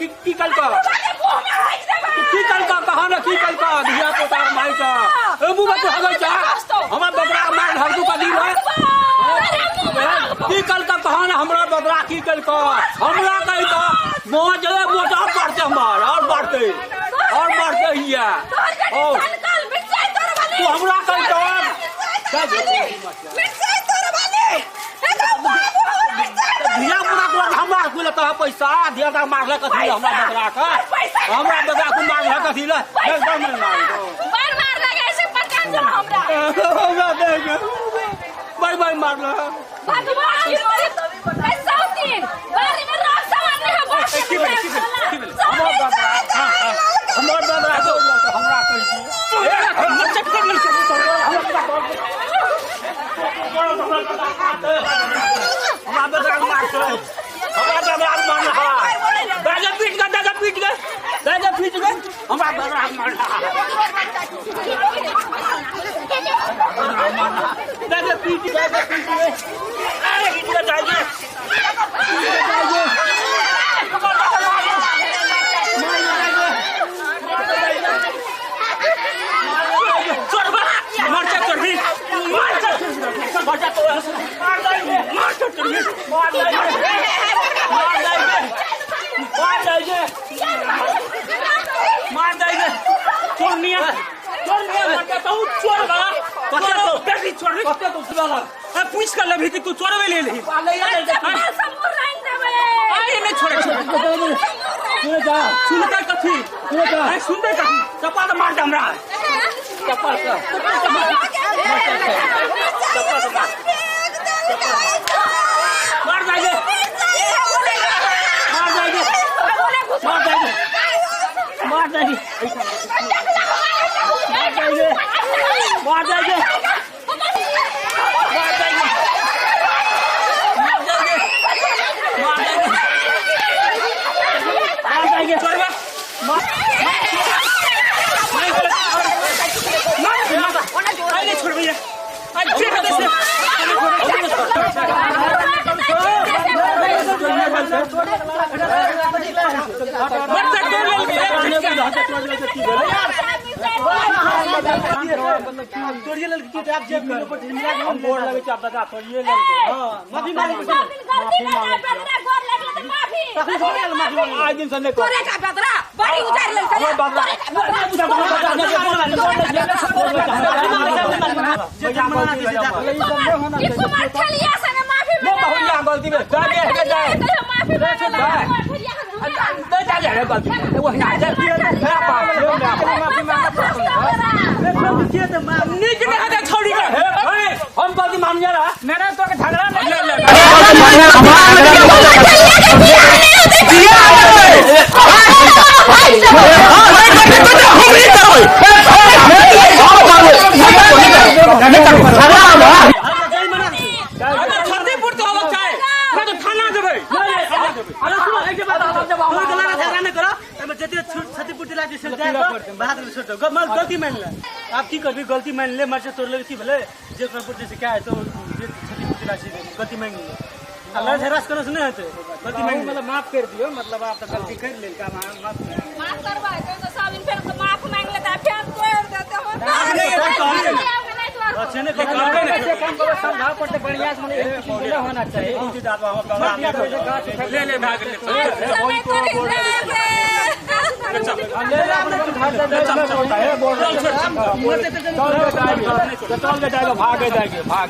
की कल का कहा ना की कल का धिया पोता माई का ए बुआ तो हगल चा हमरा बकरा मार हरदू का दिन है की कल का कहा ना हमरा बकरा की कल का हमरा कही का मोह जले मोटा बढ़ते हमार और बढ़ते हिया और तू हमरा कही का धिया पूरा को हमरा को लेता है पैसा धिया का मारला कथी हमरा बकरा का हमरा बकरा को मारला कथी ले एकदम नहीं मार लगे ऐसे पकान जो हमरा देख बाय मारला भगवान ऐसा दिन बारी में रात सामान नहीं है हमरा बकरा को हमरा कही मचक कर मिल हमरा बकरा मार हमरा बकरा मार दादा पीट गए हमरा बकरा मार दादा पीट गए अरे इतना चाहिए पूछ कर ले तू चोर ले ले सुनते कथी चप्पल मार दे हमरा चप्पल मार जाएंगे छोड़ भैया तोड़िए लड़की के आप जेब में ऊपर हम बोर्ड लगे आप बता तोड़िए लड़की हां माफी मांगे आज दिन संडे को तोरे का बदरा बड़ी उतार ले चल बहुरिया गलती में जाके जाए माफी गलती वो छोड़ी हम गलती मान जा रहा मेरा तो झगड़ा गलती मान ले आप की करबी गलती मान ले मर से तोड़ ले की भले जे प्रॉपर्टी से क्या है तो जे क्षतिपूर्ति राशि गलती मांग ले अल्लाह झरास करो सुने होते गलती मांग मतलब माफ कर दियो मतलब आप तो गलती कर ले का माफ करवा तो सब इन फिर माफ मांग लेता फिर तोड़ देते हो अच्छे ने काम करो समझा पड़ते बढ़िया से मतलब होना चाहिए ले ले भाग ले भागे जाएंगे भाग